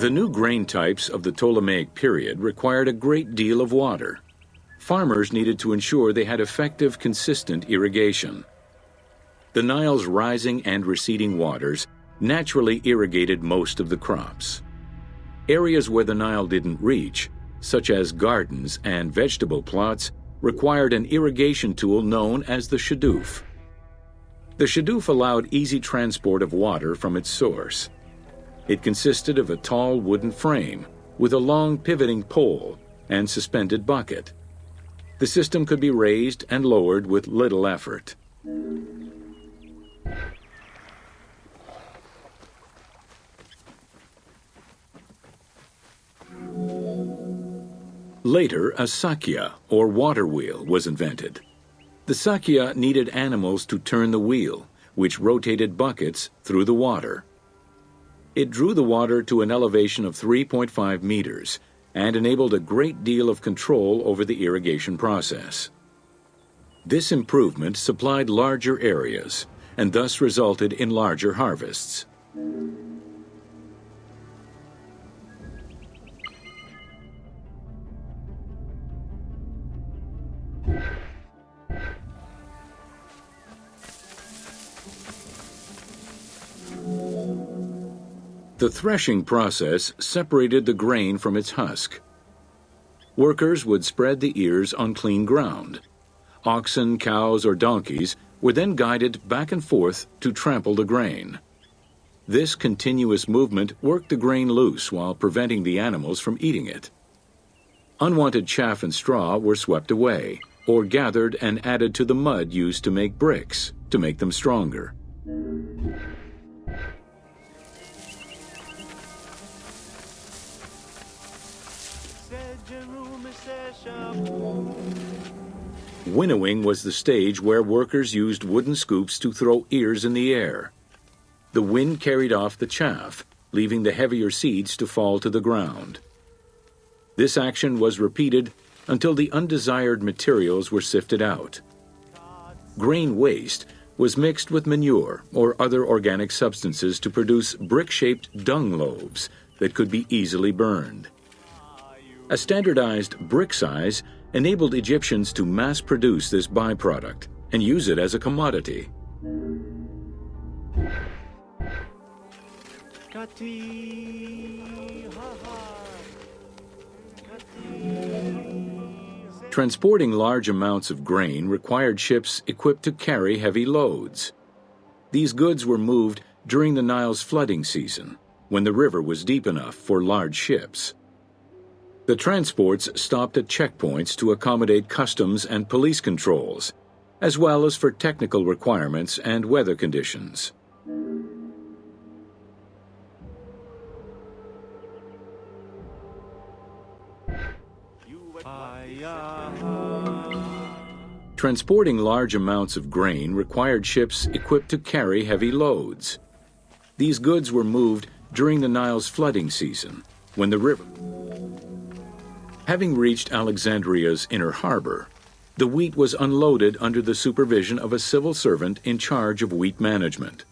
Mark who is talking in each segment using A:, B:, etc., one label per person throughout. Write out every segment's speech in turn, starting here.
A: The new grain types of the Ptolemaic period required a great deal of water. Farmers needed to ensure they had effective, consistent irrigation. The Nile's rising and receding waters naturally irrigated most of the crops. Areas where the Nile didn't reach, such as gardens and vegetable plots, required an irrigation tool known as the shadoof. The shadoof allowed easy transport of water from its source. It consisted of a tall wooden frame with a long pivoting pole and suspended bucket. The system could be raised and lowered with little effort. Later, a sakya, or water wheel, was invented. The sakya needed animals to turn the wheel, which rotated buckets through the water. It drew the water to an elevation of 3.5 meters and enabled a great deal of control over the irrigation process. This improvement supplied larger areas and thus resulted in larger harvests. The threshing process separated the grain from its husk. Workers would spread the ears on clean ground. Oxen, cows, or donkeys were then guided back and forth to trample the grain. This continuous movement worked the grain loose while preventing the animals from eating it. Unwanted chaff and straw were swept away, or gathered and added to the mud used to make bricks, to make them stronger. Winnowing was the stage where workers used wooden scoops to throw ears in the air. The wind carried off the chaff, leaving the heavier seeds to fall to the ground. This action was repeated until the undesired materials were sifted out. Grain waste was mixed with manure or other organic substances to produce brick-shaped dung loaves that could be easily burned. A standardized brick size enabled Egyptians to mass-produce this byproduct and use it as a commodity. Transporting large amounts of grain required ships equipped to carry heavy loads. These goods were moved during the Nile's flooding season, when the river was deep enough for large ships. The transports stopped at checkpoints to accommodate customs and police controls, as well as for technical requirements and weather conditions. Transporting large amounts of grain required ships equipped to carry heavy loads. These goods were moved during the Nile's flooding season, when the river... Having reached Alexandria's inner harbor, the wheat was unloaded under the supervision of a civil servant in charge of wheat management.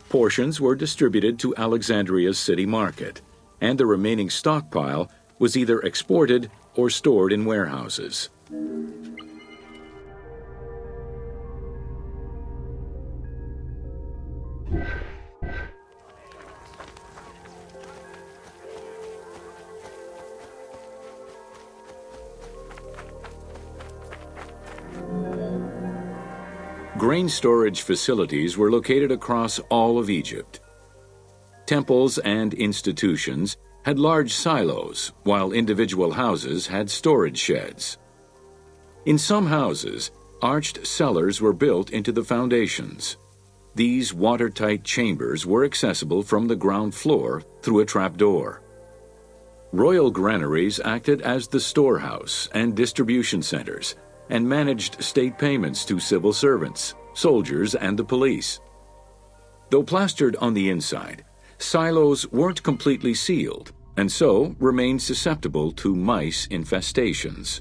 A: Portions were distributed to Alexandria's city market, and the remaining stockpile was either exported or stored in warehouses. Grain storage facilities were located across all of Egypt. Temples and institutions had large silos, while individual houses had storage sheds. In some houses, arched cellars were built into the foundations. These watertight chambers were accessible from the ground floor through a trapdoor. Royal granaries acted as the storehouse and distribution centers, and managed state payments to civil servants, soldiers, and the police. Though plastered on the inside, silos weren't completely sealed, and so remained susceptible to mice infestations.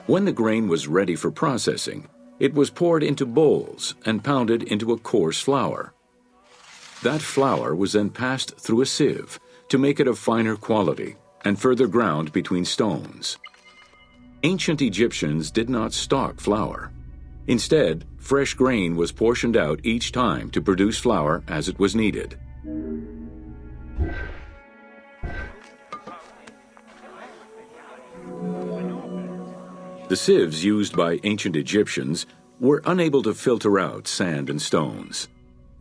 A: When the grain was ready for processing, it was poured into bowls and pounded into a coarse flour. That flour was then passed through a sieve to make it of finer quality and further ground between stones. Ancient Egyptians did not stock flour. Instead, fresh grain was portioned out each time to produce flour as it was needed. The sieves used by ancient Egyptians were unable to filter out sand and stones.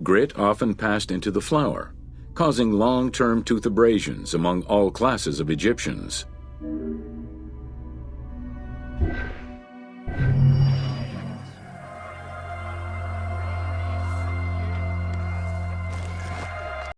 A: Grit often passed into the flour, causing long-term tooth abrasions among all classes of Egyptians.